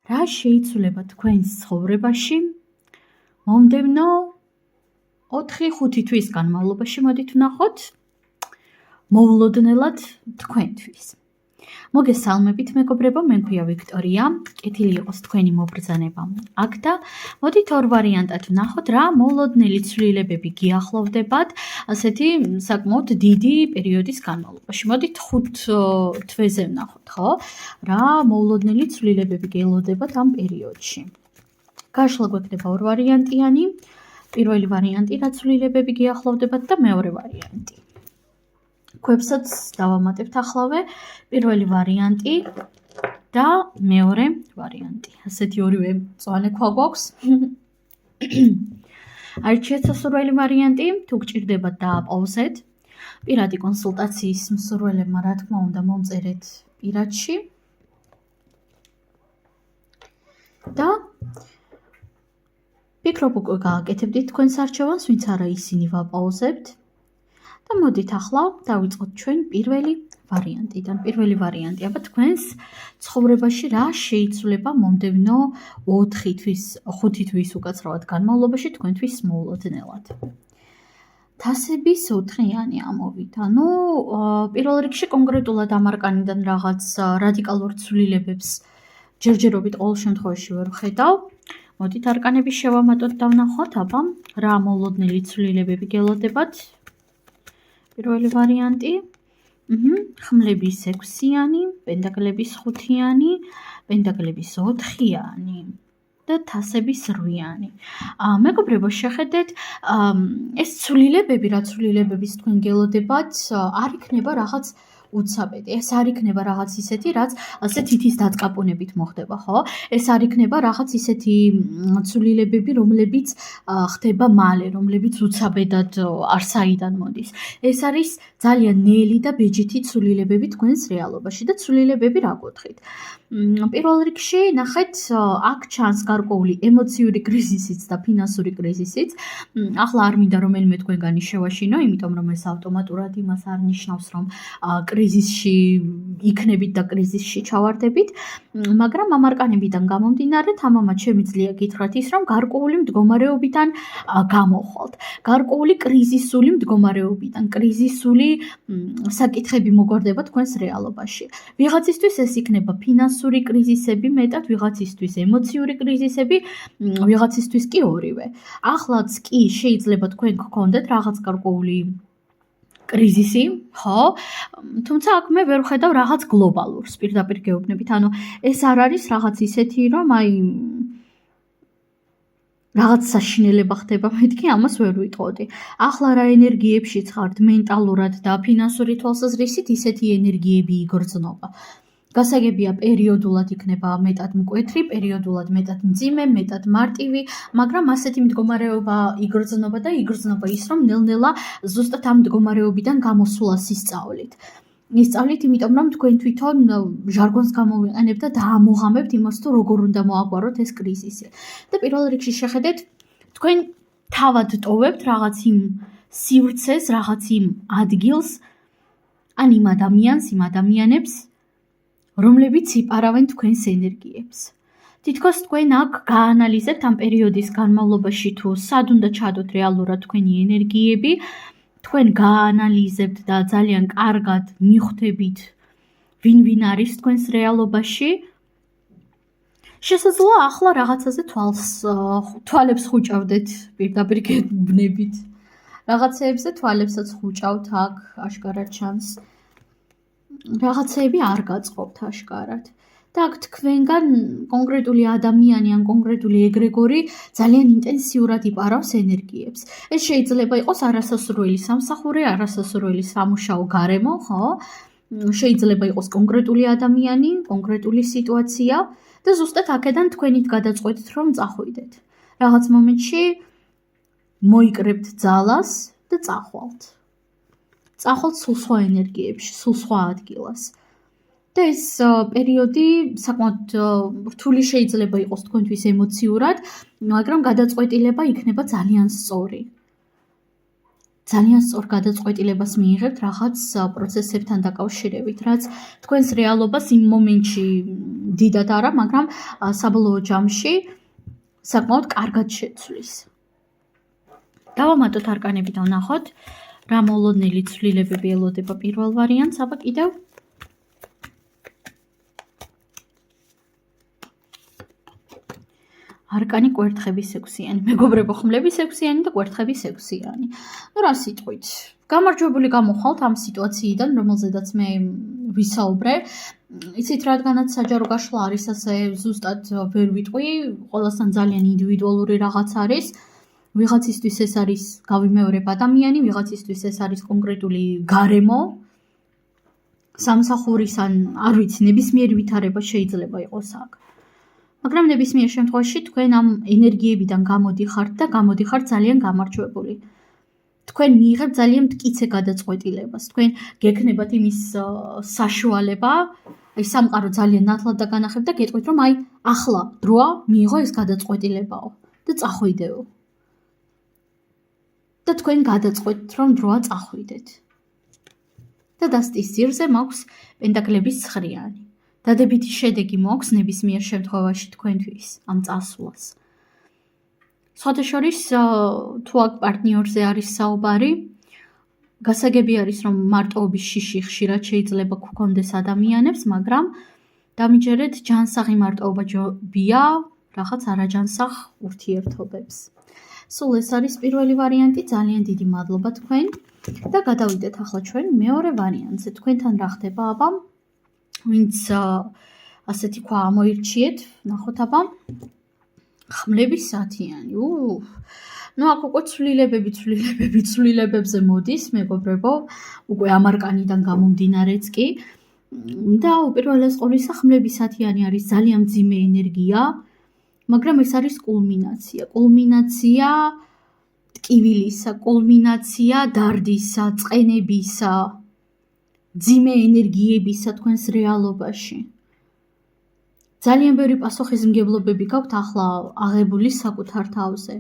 რა შეიცვლება თქვენს ცხოვრებაში მომდევნო 4-5 თვის განმავლობაში მოდით ვნახოთ მოულოდნელად თქვენთვის. მოგესალმებით მეგობრებო, მე მქვია ვიქტორია, კეთილი იყოს თქვენი მობრძანება აქ და მოდით ორ ვარიანტად ვნახოთ რა მოულოდნელი ცვლილებები გიახლოვდებათ ასეთი საკმაოდ დიდი პერიოდის განმავლობაში. მოდით 5 თვეზე ვნახოთ, ხო? რა მოულოდნელი ცვლილებები გელოდებათ ამ პერიოდში. გაშლა გვექნება ორ ვარიანტიანი, პირველი ვარიანტი რა ცვლილებები გიახლოვდებათ და მეორე ვარიანტი. ქვებსაც დავამატებთახლავე, პირველი ვარიანტი და მეორე ვარიანტი. ასეთი ორივე მწვანე ქვა გვაქვს. არჩიეთ სასურველი ვარიანტი, თუ გჭირდებათ დააპაუზეთ. პირადი კონსულტაციის მსურველებმა რა თქმა უნდა მომწერეთ პირადში. და ფიქრობ უკვე გააკეთებდით თქვენს არჩევანს, ვინც არა ისინი ვაპაუზებთ. და მოდით ახლა დავიწყოთ ჩვენ პირველი ვარიანტიდან. პირველი ვარიანტი, აბა თქვენს ცხოვრებაში რა შეიცვლება მომდევნო 4 თვის, 5 თვის უკაცრავად განმავლობაში თქვენთვის მოულოდნელად. თასების 4-იანი ამოვით. ანუ პირველ რიგში კონკრეტულად ამ არკანიდან რაღაც რადიკალურ ცვლილებებს ჯერჯერობით ყოველ შემთხვევაში ვერ ვხედავ. მოდით არკანები შევამატოთ და ვნახოთ, აბა რა მოულოდნელი ცვლილებები გელოდებათ. პირველი ვარიანტი, ხმლების 6-იანი, პენტაკლების 5-იანი, პენტაკლების 4-იანი და თასების 8-იანი. მეგობრებო, შეხედეთ, ეს ცვლილებები, რა ცვლილებების თქვენ გელოდებათ, არ იქნება რაღაც უცაბედი. ეს არ იქნება რაღაც ისეთი, რაც ასე თითის დაწკაპუნებით მოხდება, ხო? ეს არ იქნება რაღაც ისეთი ცვლილებები, რომლებიც ხდება მალე, რომლებიც უცაბედად არსაიდან მოდის. ეს არის ძალიან ნელი და ბეჯითი ცვლილებები თქვენს რეალობაში და ცვლილებები რა კუთხით. პირველ რიგში ნახეთ, აქ ჩანს გარკვეული ემოციური კრიზისიც და ფინანსური კრიზისიც. ახლა არ მინდა რომელიმე თქვენგანი შევაშინო, იმიტომ რომ ეს ავტომატურად იმას არ ნიშნავს, რომ კრიზისში იქნებით და კრიზისში ჩავარდებით, მაგრამ ამ არკანებიდან გამომდინარე, თამამად შემიძლია გითხრათ ის, რომ გარკვეული მდგომარეობიდან გამოვხვალთ. გარკვეული კრიზისული მდგომარეობიდან, კრიზისული საკითხები მოგვარდება თქვენს რეალობაში. ვიღაცისთვის ეს იქნება ფინანსური კრიზისები, მეტად ვიღაცისთვის ემოციური კრიზისები, ვიღაცისთვის კი ორივე. ახლაც კი შეიძლება თქვენ გქონდეთ რაღაც გარკვეული კრიზისი, ხო? თუმცა აქ მე ვერ ვხედავ რაღაც გლობალურს პირდაპირ გეუბნებით. ანუ ეს არ არის რაღაც ისეთი, რომ აი რაღაც საშინელება ხდება, მეთქი ამას ვერ ვიტყოდი. ახლა რა ენერგიებშიც ხართ მენტალურად და ფინანსური თვალსაზრისით, ისეთი ენერგიები იგრძნობა. გასაგებია პერიოდულად იქნება მეტად მკვეთრი, პერიოდულად მეტად მძიმე, მეტად მარტივი, მაგრამ ასეთი მდგომარეობა იგრძნობა და იგრძნობა ის, რომ ნელ-ნელა ზუსტად ამ მდგომარეობიდან გამოსვლას ისწავლით. ისწავლით, იმიტომ რომ თქვენ თვითონ ჟარგონს გამოვიყენებთ და დაამოღამებთ იმას, თუ როგორ უნდა მოაგვაროთ ეს კრიზისი. და პირველ რიგში შეხედეთ, თქვენ თავად ტოვებთ რაღაც იმ სივრცეს, რაღაც იმ ადგილს, ან იმ ადამიანებს, რომლებიც იპარავენ თქვენს ენერგიებს. თითქოს თქვენ აქ გაანალიზებთ ამ პერიოდის განმავლობაში, თუ სად უნდა ჩადოთ რეალურად თქვენი ენერგიები, თქვენ გაანალიზებთ და ძალიან კარგად მიხვდებით, ვინ არის თქვენს რეალობაში. შესაძლოა ახლა რაღაცაზე თვალებს ხუჭავდეთ, პირდაპირ გეუბნებით. რაღაცეებზე თვალებსაც ხუჭავთ, აქ აშკარად ჩანს. რაღაცეები არ გაწყობთ აშკარად. და აქ თქვენგან კონკრეტული ადამიანი ან კონკრეტული ეგრეგორი ძალიან ინტენსიურად იპარავს ენერგიებს. ეს შეიძლება იყოს არასასურველი სამსახური, არასასურველი სამუშაო გარემო, ხო? შეიძლება იყოს კონკრეტული ადამიანი, კონკრეტული სიტუაცია და ზუსტად აქედან თქვენით გადაწყვეტთ, რომ წახვიდეთ. რაღაც მომენტში მოიკრებთ ძალას და წახვალთ. წახვალთ სულ სხვა ენერგიებში, სულ სხვა ადგილას. და ეს პერიოდი საკმაოდ რთული შეიძლება იყოს თქვენთვის ემოციურად, მაგრამ გადაწყვეტილება იქნება ძალიან სწორი. ძალიან სწორ გადაწყვეტილებას მიიღებთ რაღაც პროცესებთან დაკავშირებით, რაც თქვენს რეალობას იმ მომენტში დიდად არა, მაგრამ საბოლოო ჯამში საკმაოდ კარგად შეცვლის. დავამატოთ არკანები და ვნახოთ, რა მოულოდნელი ცვლილებები ელოდება პირველ ვარიანტს, აბა კიდევ არკანი კვერთხების 6-იანი, მეგობრებო, ხმლების 6-იანი და კვერთხების 6-იანი. რა სიტყვით? გამარჯვებული გამოხვალთ ამ სიტუაციიდან, რომელზედაც მე ვისაუბრე. იცით, რადგანაც საჯარო გაშლა არის ასე ზუსტად ვერ ვიტყვი, ყველასთან ძალიან ინდივიდუალური რაღაც არის. ვიღაცისთვის ეს არის გავიმეორებ ადამიანი, ვიღაცისთვის ეს არის კონკრეტული გარემო. სამსახურის ან არ ვიცი, ნებისმიერი ვითარება შეიძლება იყოს აქ. მაგრამ ნებისმიერ შემთხვევაში თქვენ ამ ენერგიებიდან გამოდიხართ და გამოდიხართ ძალიან გამარჯვებული. თქვენ მიიღებთ ძალიან მტკიცე გადაწყვეტილებას. თქვენ გექნებათ იმის საშუალება, აი სამყარო ძალიან ნათლად დაგანახებთ და გეტყვით, რომ აი ახლა დროა მიიღო ეს გადაწყვეტილებაო და წახვიდეო. და თქვენ გადაწყვეტთ, რომ დროა წახვიდეთ. და დასტის ძირზე მაქვს პენტაკლების 9-იანი. დადებითი შედეგი მოაქვს ნებისმიერ შემთხვევაში თქვენთვის ამ წასვლას. სხვათა შორის, თუ აქ პარტნიორზე არის საუბარი, გასაგები არის, რომ მარტოობის შიში ხშირად შეიძლება გქონდეს ადამიანებს, მაგრამ დამიჯერეთ, ჯანსაღი მარტოობა ჯობია რაღაც არაჯანსაღ ურთიერთობებს. სულ ეს არის პირველი ვარიანტი, ძალიან დიდი მადლობა თქვენ და გადავიდეთ ახლა ჩვენ მეორე ვარიანტზე. თქვენთან რა ხდება აბა? ვინც ასეთი ქვა ამოირჩიეთ, ნახოთ აბა. ხმლების 10-იანი. ნუ აქ უკვე ცვლილებებზე მოდის, მეგობრებო, უკვე ამ არკანიდან გამომდინარეც კი. და უპირველეს ყოვლისა ხმლების 10-იანი არის ძალიან მძიმე ენერგია, მაგრამ ეს არის კულმინაცია. კულმინაცია ტკივილისა, კულმინაცია დარდისა, წყენებისა, მძიმე ენერგიებისა თქვენს რეალობაში. ძალიან ბევრი პასუხისმგებლობები გაქვთ ახლა აღებული საკუთარ თავზე.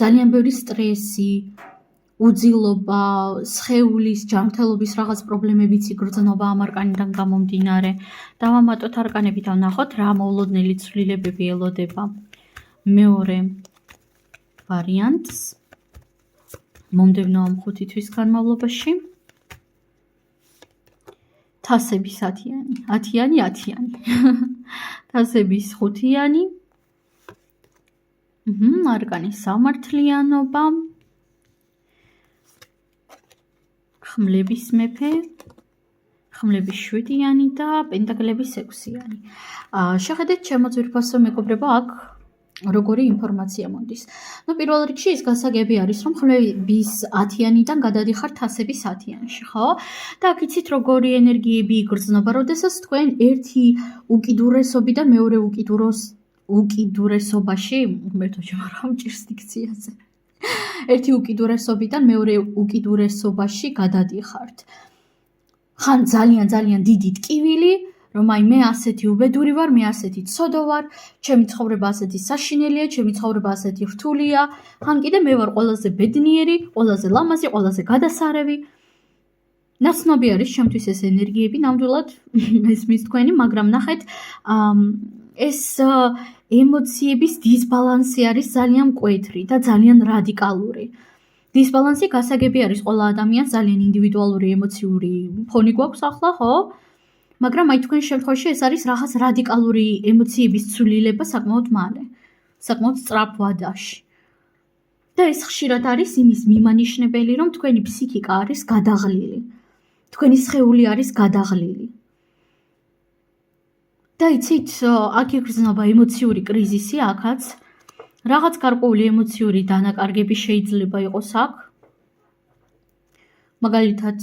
ძალიან ბევრი სტრესი, უძილობა, სხეულის, ჯანმრთელობის რაღაც პრობლემებიც იგრძნობა ამ არკანიდან გამომდინარე. დავამატოთ არკანები და ვნახოთ, რა მოულოდნელი ცვლილებები ელოდება მეორე ვარიანტს მომდევნო 5 თვის განმავლობაში. თასების 10-იანი. თასების 5-იანი. არკანის სამართლიანობა. ხმლების მეფე. ხმლების 7-იანი და პენტაკლების 6-იანი. შეხედეთ ჩემო ძვირფასო მეგობრებო, აქ როგორი ინფორმაცია მოდის. პირველ რიგში ის გასაგები არის, რომ ხმლების 10-იანიდან გადადიხართ თასების 10-იანში, ხო? და აქ იცით როგორი ენერგიები იგრძნობა, როდესაც თქვენ ერთი უკიდურესობიდან მეორე უკიდურესობაში, მერთო შემარამ ჭირს დიქციაზე. ერთი უკიდურესობიდან მეორე უკიდურესობაში გადადიხართ. ხან ძალიან დიდი ტკივილი, რომ აი მე ასეთი უბედური ვარ, მე ასეთი ცოდო ვარ, ჩემი ცხოვრება ასეთი საშინელია, ჩემი ცხოვრება ასეთი რთულია, ხან კიდე მე ვარ ყველაზე ბედნიერი, ყველაზე ლამაზი, ყველაზე გადასარევი. ნაცნობი არის ჩემთვის ეს ენერგიები, ნამდვილად მესმის თქვენი, მაგრამ ნახეთ, ეს ემოციების დისბალანსი არის ძალიან მკვეთრი და ძალიან რადიკალური. დისბალანსი გასაგები არის ყველა ადამიანს, ძალიან ინდივიდუალური ემოციური ფონი გვაქვს ახლა, ხო? მაგრამ აი თქვენ შემთხვევაში ეს არის რაღაც რადიკალური ემოციების ცვლილება საკმაოდ მალე, საკმაოდ სწრაფ ვადაში. და ეს ხშირად არის იმის მიმანიშნებელი, რომ თქვენი ფსიქიკა არის გადაღლილი. თქვენი სხეული არის გადაღლილი. და იცით, აქ იგრძნობა ემოციური კრიზისი, აქაც რაღაც გარკვეული ემოციური დანაკარგები შეიძლება იყოს აქ. მაგალითად,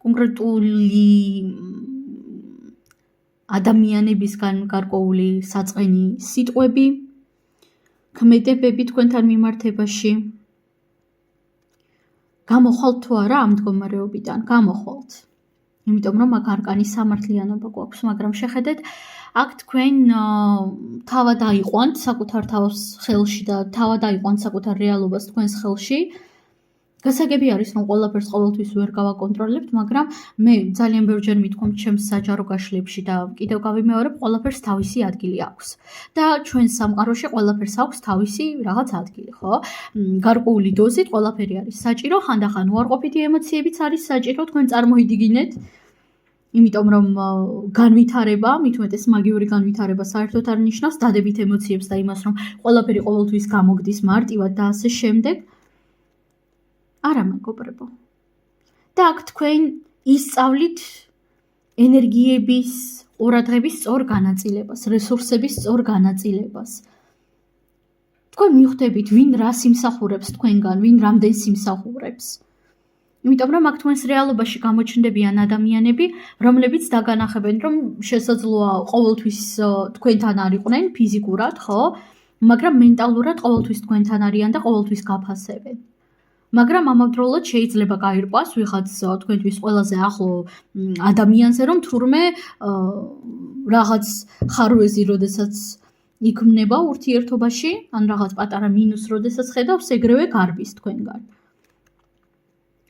კონკრეტული ადამიანებისგან გარკვეული საწყენი სიტყვები, ქმედებები თქვენთან მიმართებაში. გამოხვალთ თუ არა ამ მდგომარეობიდან? გამოხვალთ. იმიტომ რომ აქ არკანის სამართლიანობა გვაქვს, მაგრამ შეხედეთ, აქ თქვენ თავად აიყვანთ საკუთარ თავს ხელში და თავად აიყვანთ საკუთარ რეალობას თქვენს ხელში. გასაგები არის, რომ ყველაფერს ყოველთვის ვერ გავაკონტროლებთ, მაგრამ მე ძალიან ბევრჯერ მithქვამთ ჩემს საჯარო გაშლებში და კიდევ გავიმეორებ, ყველაფერს თავისი ადგილი აქვს. და ჩვენ სამყაროში ყველაფერს აქვს თავისი რაღაც ადგილი, ხო? გარკვეული დოზით ყველაფერი არის საჭირო, ხანდახან უარყოფითი ემოციებიც არის საჭირო, თქვენ წარმოიდგინეთ. იმიტომ რომ განვითარება, მით უმეტეს მაგიური განვითარება საერთოდ არ ნიშნავს დადებით ემოციებს და იმას, რომ ყველაფერი ყოველთვის გამოგდის მარტივად და ასე შემდეგ. არა მეგობრებო. და აქ თქვენ ისწავლით ენერგიების, ყურადღების სწორ განაწილებას, რესურსების სწორ განაწილებას. თქვენ მივხვდებით, ვინ რას იმსახურებს თქვენგან, ვინ რამდენს იმსახურებს. იმიტომ რომ აქ თქვენს რეალობაში გამოჩნდებიან ადამიანები, რომლებიც დაგანახებენ, რომ შესაძლოა ყოველთვის თქვენთან არ იყვნენ ფიზიკურად, ხო? მაგრამ მენტალურად ყოველთვის თქვენთან არიან და ყოველთვის გაფასებენ. მაგრამ ამავდროულად შეიძლება გაირკვას ვიღაც თქვენთვის ყველაზე ახლო ადამიანზე, რომ თურმე რაღაც ხარვეზი, როდესაც იქმნება ურთიერთობაში, ან რაღაც პატარა მინუს, როდესაც ხედავს, ეგრევე გარბის თქვენგან.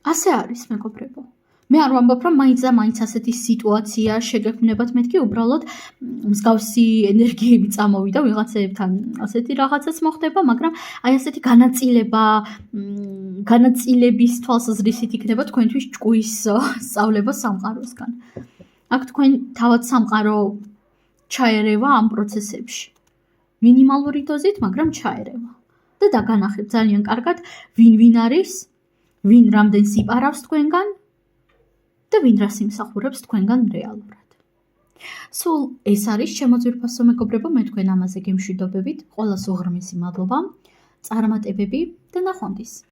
ასე არის, მეგობრებო. მე არ ვამბობ, რომ მაინც და მაინც ასეთი სიტუაცია შეგექმნებათ, მეთქი უბრალოდ მსგავსი ენერგიები წამოვიდა ვიღაცებთან, ასეთი რაღაცაც მოხდება, მაგრამ აი ასეთი განაწილების თვალსაზრისით იქნება თქვენთვის ჭკუის სწავლება სამყაროსგან. აქ თქვენ თავად სამყარო ჩაერევა ამ პროცესებში. მინიმალური დოზით, მაგრამ ჩაერევა. და დაგანახეთ ძალიან კარგად, ვინ არის, ვინ რამდენს იპარავს თქვენგან და ვინ რას იმსახურებს თქვენგან რეალურად. სულ ეს არის ჩემო ძვირფასო მეგობრებო, მე თქვენ ამაზე გემშვიდობებით, ყველას უღრმესი მადლობა, წარმატებები და ნახვამდის.